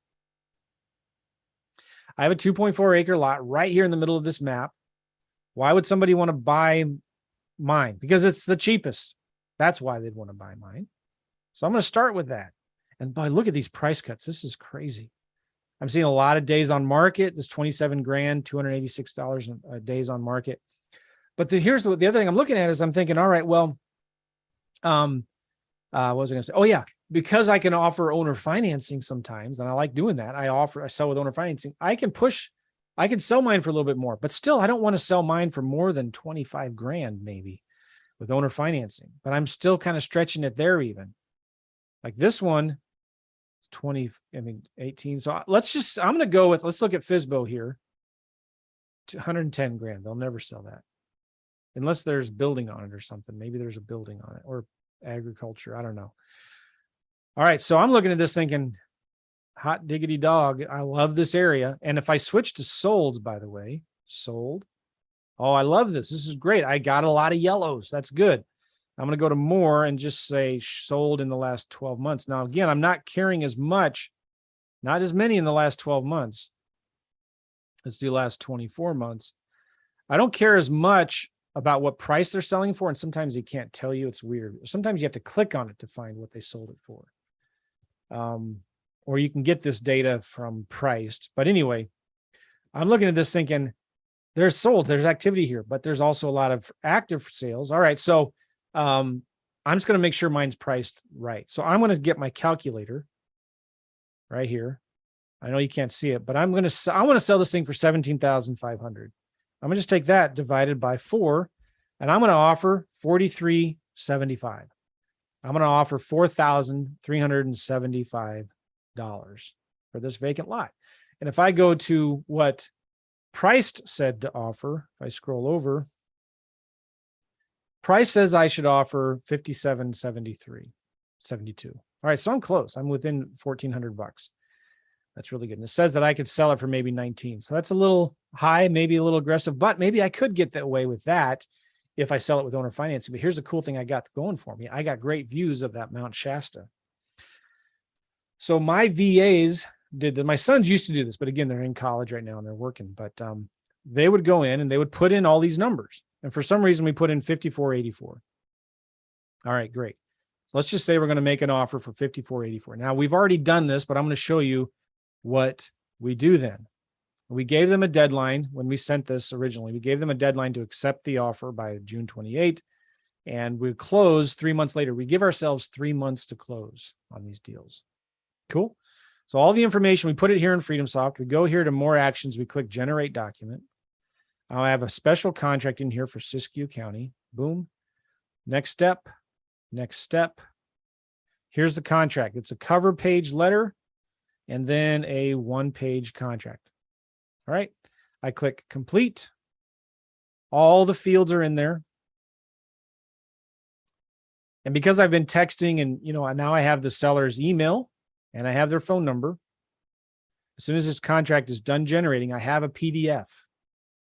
I have a 2.4 acre lot right here in the middle of this map. Why would somebody want to buy mine? Because it's the cheapest. That's why they'd want to buy mine. So I'm going to start with that. And boy, look at these price cuts. This is crazy. I'm seeing a lot of days on market. There's 27 grand, $286 days on market. But here's the other thing I'm looking at is I'm thinking, all right, well, what was I going to say? Oh yeah, because I can offer owner financing sometimes, and I like doing that. I sell with owner financing. I can sell mine for a little bit more, but still, I don't want to sell mine for more than 25 grand maybe with owner financing. But I'm still kind of stretching it there even. Like this one. 18. So let's look at FSBO here. 110 grand. They'll never sell that unless there's building on it or something. Maybe there's a building on it or agriculture. I don't know. All right. So I'm looking at this thinking hot diggity dog. I love this area. And if I switch to solds, by the way, sold. Oh, I love this. This is great. I got a lot of yellows. That's good. I'm going to go to more and just say sold in the last 12 months. Now, again, I'm not carrying as much, not as many in the last 12 months. Let's do last 24 months. I don't care as much about what price they're selling for. And sometimes they can't tell you. It's weird. Sometimes you have to click on it to find what they sold it for. Or you can get this data from priced. But anyway, I'm looking at this thinking there's sold, there's activity here, but there's also a lot of active sales. All right. So I'm just going to make sure mine's priced right. So I'm going to get my calculator right here. I know you can't see it, but I want to sell this thing for $17,500. I'm going to just take that divided by 4. And I'm going to offer $43.75. I'm going to offer $4,375 for this vacant lot. And if I go to what priced said to offer, if I scroll over, price says I should offer $57.72. All right, so I'm close. I'm within $1,400. That's really good. And it says that I could sell it for maybe 19. So that's a little high, maybe a little aggressive, but maybe I could get that away with that if I sell it with owner financing. But here's the cool thing I got going for me. I got great views of that Mount Shasta. So my VAs my sons used to do this, but again, they're in college right now and they're working, but they would go in and they would put in all these numbers. And for some reason we put in 5484. All right, great. So let's just say we're going to make an offer for 5484. Now we've already done this, but I'm going to show you what we do then. We gave them a deadline when we sent this originally. We gave them a deadline to accept the offer by June 28th, and we close 3 months later. We give ourselves 3 months to close on these deals. Cool. So all the information, we put it here in FreedomSoft. We go here to more actions. We click generate document. I have a special contract in here for Siskiyou County. Boom. Next step. Next step. Here's the contract. It's a cover page letter and then a one-page contract. All right. I click complete. All the fields are in there. And because I've been texting and, now I have the seller's email and I have their phone number. As soon as this contract is done generating, I have a PDF.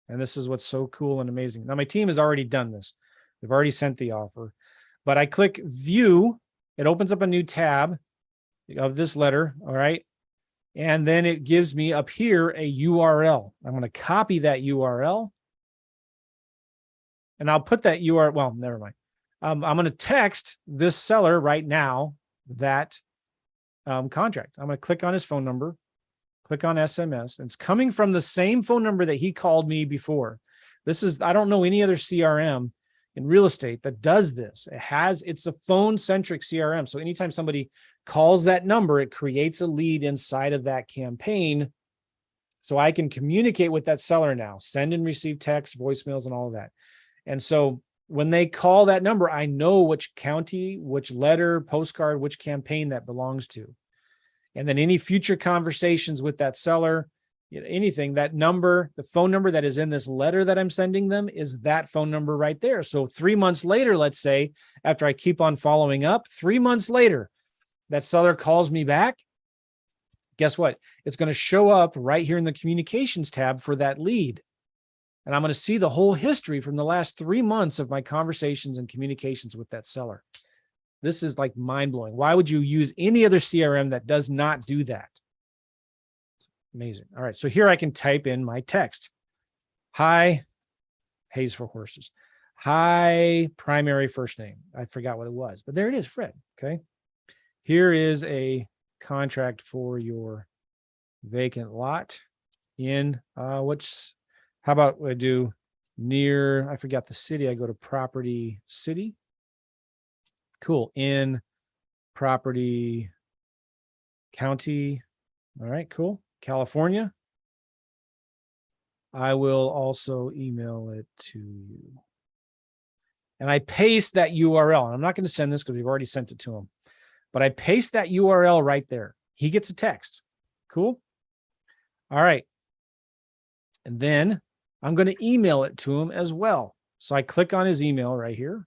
And this is what's so cool and amazing. Now my team has already done this. They've already sent the offer, but I click view. It opens up a new tab of this letter. All right. And then it gives me up here a URL. I'm going to copy that URL. And I'll put that URL. Well, never mind. I'm going to text this seller right now that contract. I'm going to click on his phone number, click on SMS. And it's coming from the same phone number that he called me before. I don't know any other CRM in real estate that does this. It's a phone-centric CRM. So anytime somebody calls that number, it creates a lead inside of that campaign. So I can communicate with that seller now, send and receive texts, voicemails, and all of that. And so when they call that number, I know which county, which letter, postcard, which campaign that belongs to. And then any future conversations with that seller, anything, that number, the phone number that is in this letter that I'm sending them is that phone number right there. So 3 months later, let's say, after I keep on following up, 3 months later, that seller calls me back. Guess what? It's going to show up right here in the communications tab for that lead. And I'm going to see the whole history from the last 3 months of my conversations and communications with that seller. This is like mind-blowing. Why would you use any other CRM that does not do that? It's amazing. All right, so here I can type in my text. Hi, Hayes for horses. Hi, primary first name. I forgot what it was, but there it is, Fred. Okay. Here is a contract for your vacant lot in how about I do near, I forgot the city. I go to property city. Cool. In property county. All right, cool. California. I will also email it to you. And I paste that URL. And I'm not going to send this because we've already sent it to him. But I paste that URL right there. He gets a text. Cool. All right. And then I'm going to email it to him as well. So I click on his email right here.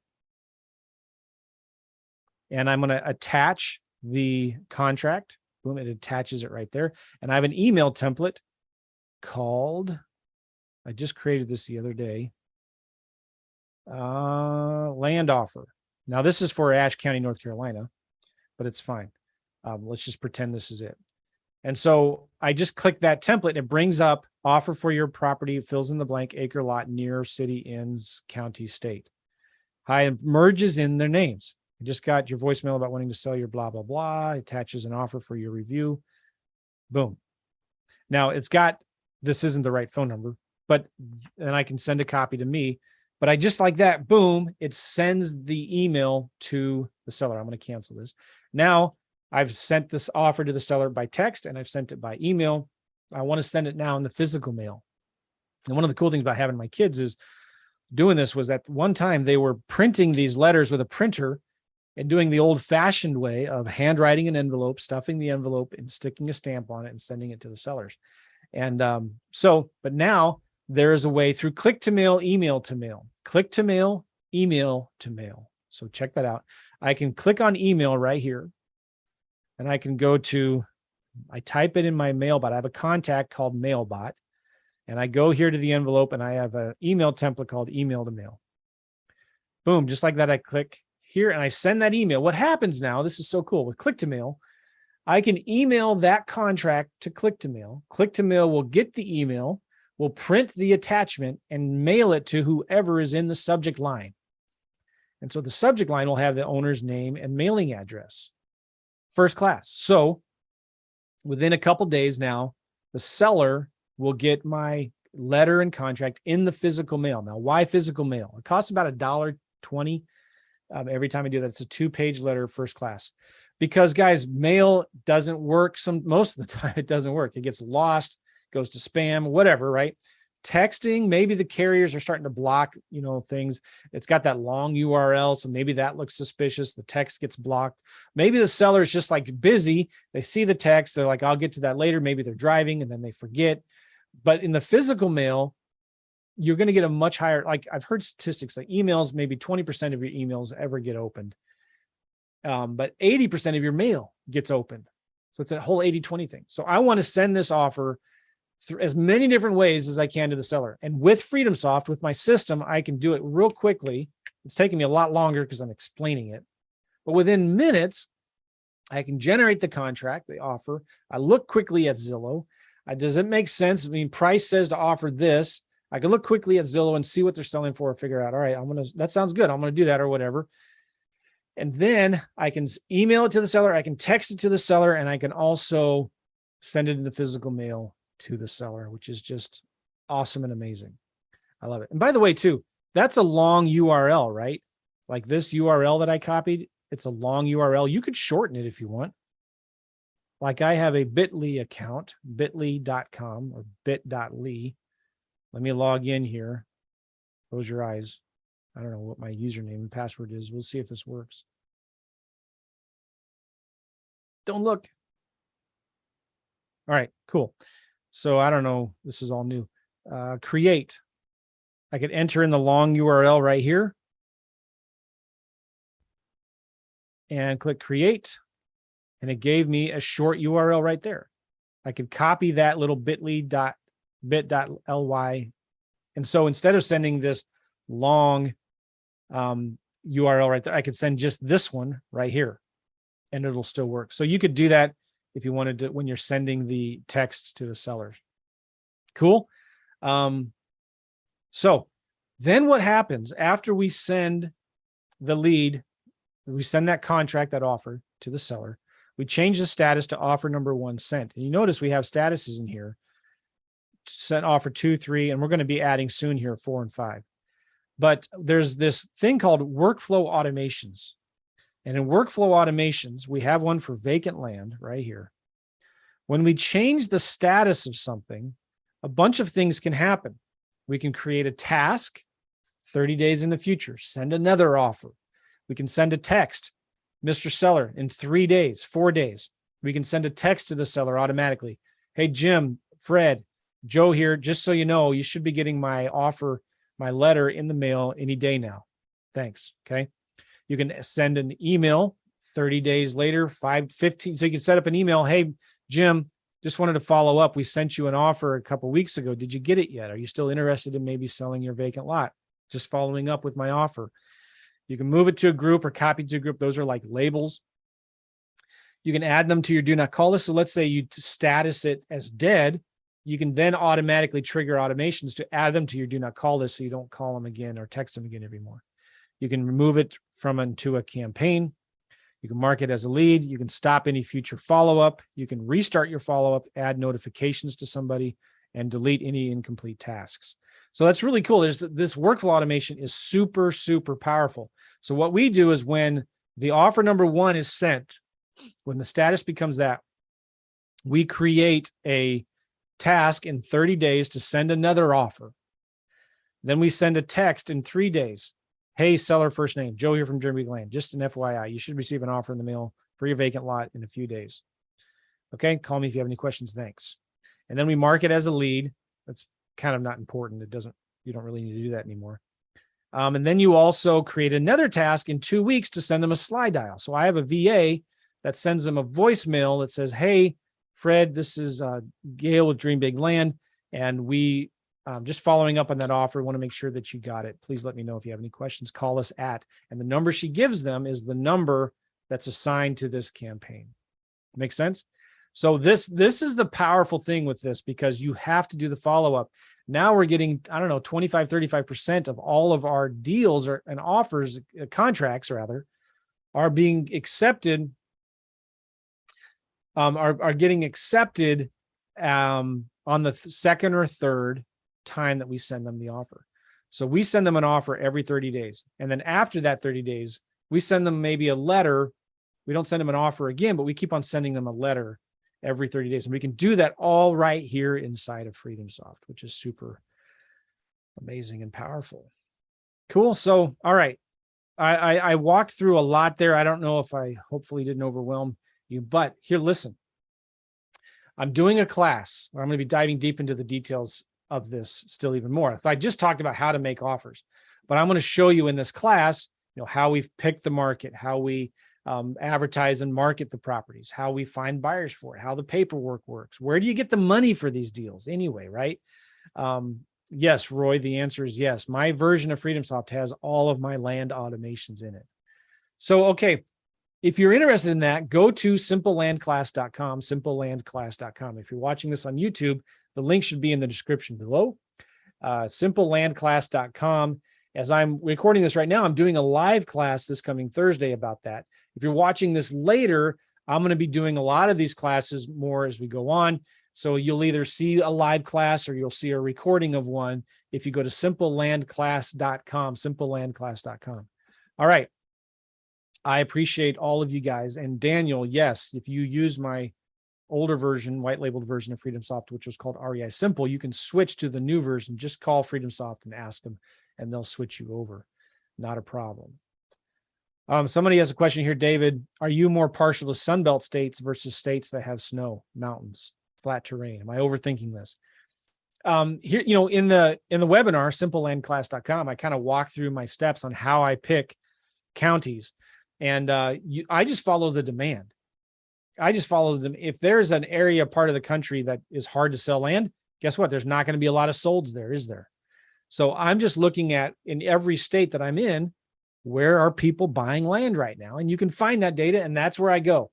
And I'm going to attach the contract. Boom, it attaches it right there. And I have an email template called, I just created this the other day, land offer. Now this is for Ashe County, North Carolina, but it's fine. Let's just pretend this is it. And so I just click that template and it brings up offer for your property, fills in the blank, acre lot near city, ends, county, state. Hi, it merges in their names. I just got your voicemail about wanting to sell your blah, blah, blah. Attaches an offer for your review. Boom. Now it's got, this isn't the right phone number, but then I can send a copy to me. But I just like that, boom, it sends the email to the seller. I'm going to cancel this. Now I've sent this offer to the seller by text and I've sent it by email. I want to send it now in the physical mail. And one of the cool things about having my kids is doing this was at one time they were printing these letters with a printer and doing the old-fashioned way of handwriting an envelope, stuffing the envelope, and sticking a stamp on it and sending it to the sellers. And but now there is a way through click to mail, email to mail, click to mail, email to mail. So check that out. I can click on email right here, and I can go to, I type it in my mailbot. I have a contact called mailbot, and I go here to the envelope, and I have an email template called email to mail. Boom, just like that, I click here and I send that email. What happens now, this is so cool, with click to mail, I can email that contract to click to mail. Click to mail will get the email, will print the attachment and mail it to whoever is in the subject line. And so the subject line will have the owner's name and mailing address. First class. So within a couple days now, the seller will get my letter and contract in the physical mail. Now, why physical mail? It costs about $1.20 every time I do that. It's a 2-page letter, first class. Because guys, mail doesn't work. Most of the time it doesn't work. It gets lost, goes to spam, whatever, right? Texting, maybe the carriers are starting to block, things. It's got that long URL, so maybe that looks suspicious. The text gets blocked. Maybe the seller is just like busy. They see the text. They're like, I'll get to that later. Maybe they're driving and then they forget. But in the physical mail, you're going to get a much higher, like I've heard statistics, like emails, maybe 20% of your emails ever get opened. But 80% of your mail gets opened. So it's a whole 80-20 thing. So I want to send this offer through as many different ways as I can to the seller. And with FreedomSoft, with my system, I can do it real quickly. It's taking me a lot longer because I'm explaining it. But within minutes, I can generate the contract, the offer. I look quickly at Zillow. Does it make sense? I mean, price says to offer this. I can look quickly at Zillow and see what they're selling for, figure out, all right, that sounds good. I'm going to do that or whatever. And then I can email it to the seller. I can text it to the seller, and I can also send it in the physical mail to the seller, which is just awesome and amazing. I love it. And by the way, too, that's a long URL, right? Like this URL that I copied, it's a long URL. You could shorten it if you want. Like I have a bit.ly account, bit.ly.com or bit.ly. Let me log in here. Close your eyes. I don't know what my username and password is. We'll see if this works. Don't look. All right, cool. So I don't know. This is all new. Create. I could enter in the long URL right here and click create. And it gave me a short URL right there. I could copy that little bit.ly. And so instead of sending this long URL right there, I could send just this one right here and it'll still work. So you could do that if you wanted to, when you're sending the text to the sellers. Cool. So then what happens after we send the lead, we send that contract, that offer to the seller, we change the status to offer number 1 sent. And you notice we have statuses in here, sent offer 2, 3, and we're going to be adding soon here 4 and 5. But there's this thing called workflow automations. And in workflow automations, we have one for vacant land right here. When we change the status of something, a bunch of things can happen. We can create a task 30 days in the future, send another offer. We can send a text, Mr. Seller, in 3 days, 4 days. We can send a text to the seller automatically. Hey, Jim, Fred, Joe here, just so you know, you should be getting my offer, my letter in the mail any day now. Thanks. Okay. You can send an email 30 days later, 15. So you can set up an email. Hey, Jim, just wanted to follow up. We sent you an offer a couple of weeks ago. Did you get it yet? Are you still interested in maybe selling your vacant lot? Just following up with my offer. You can move it to a group or copy to a group. Those are like labels. You can add them to your do not call list. So let's say you status it as dead. You can then automatically trigger automations to add them to your do not call list so you don't call them again or text them again every more. You can remove it from into a campaign. You can mark it as a lead. You can stop any future follow-up. You can restart your follow-up, add notifications to somebody, and delete any incomplete tasks. So that's really cool. This workflow automation is super, super powerful. So what we do is when the offer number 1 is sent, when the status becomes that, we create a task in 30 days to send another offer. Then we send a text in 3 days. Hey, seller first name, Joe here from Dream Big Land. Just an FYI, you should receive an offer in the mail for your vacant lot in a few days. Okay, call me if you have any questions. Thanks. And then we mark it as a lead. That's kind of not important. You don't really need to do that anymore. And then you also create another task in 2 weeks to send them a slide dial. So I have a VA that sends them a voicemail that says, hey, Fred, this is Gail with Dream Big Land. And we just following up on that offer, want to make sure that you got it. Please let me know if you have any questions. Call us at, and the number she gives them is the number that's assigned to this campaign. Make sense? So this is the powerful thing with this, because you have to do the follow-up. Now we're getting, 25, 35% of all of our deals and offers, contracts rather, are being accepted, are getting accepted on the second or third time that we send them the offer. So we send them an offer every 30 days. And then after that 30 days, we send them maybe a letter. We don't send them an offer again, but we keep on sending them a letter every 30 days. And we can do that all right here inside of FreedomSoft, which is super amazing and powerful. Cool. So, all right. I walked through a lot there. I don't know if I hopefully didn't overwhelm you, but here, listen. I'm doing a class where I'm going to be diving deep into the details of this still even more. So I just talked about how to make offers, but I'm going to show you in this class, how we've picked the market, how we advertise and market the properties, how we find buyers for it, how the paperwork works. Where do you get the money for these deals anyway, right? Yes, Roy, the answer is yes. My version of FreedomSoft has all of my land automations in it. So, okay, if you're interested in that, go to simplelandclass.com, simplelandclass.com. If you're watching this on YouTube, the link should be in the description below. Simplelandclass.com. As I'm recording this right now, I'm doing a live class this coming Thursday about that. If you're watching this later, I'm going to be doing a lot of these classes more as we go on. So you'll either see a live class or you'll see a recording of one if you go to simplelandclass.com, simplelandclass.com. All right. I appreciate all of you guys. And Daniel, yes, if you use my older version, white labeled version of FreedomSoft, which was called REI Simple, you can switch to the new version. Just call FreedomSoft and ask them, and they'll switch you over. Not a problem. Somebody has a question here, David. Are you more partial to Sunbelt states versus states that have snow, mountains, flat terrain? Am I overthinking this? Here, in the webinar, simplelandclass.com, I kind of walk through my steps on how I pick counties, and I just follow the demand. I just follow them. If there's an area, part of the country that is hard to sell land, guess what? There's not going to be a lot of solds there, is there? So I'm just looking at, in every state that I'm in, where are people buying land right now? And you can find that data, and that's where I go.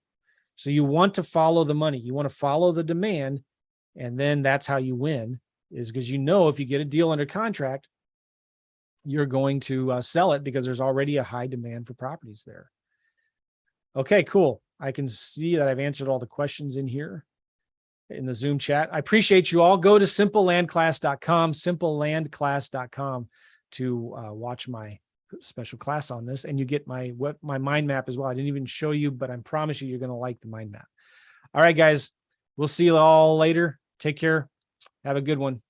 So you want to follow the money. You want to follow the demand, and then that's how you win, is because if you get a deal under contract, you're going to sell it because there's already a high demand for properties there. Okay, cool. I can see that I've answered all the questions in here in the Zoom chat. I appreciate you all. Go to simplelandclass.com, simplelandclass.com to watch my special class on this, and you get my mind map as well. I didn't even show you, but I promise you're going to like the mind map. All right, guys, we'll see you all later. Take care. Have a good one.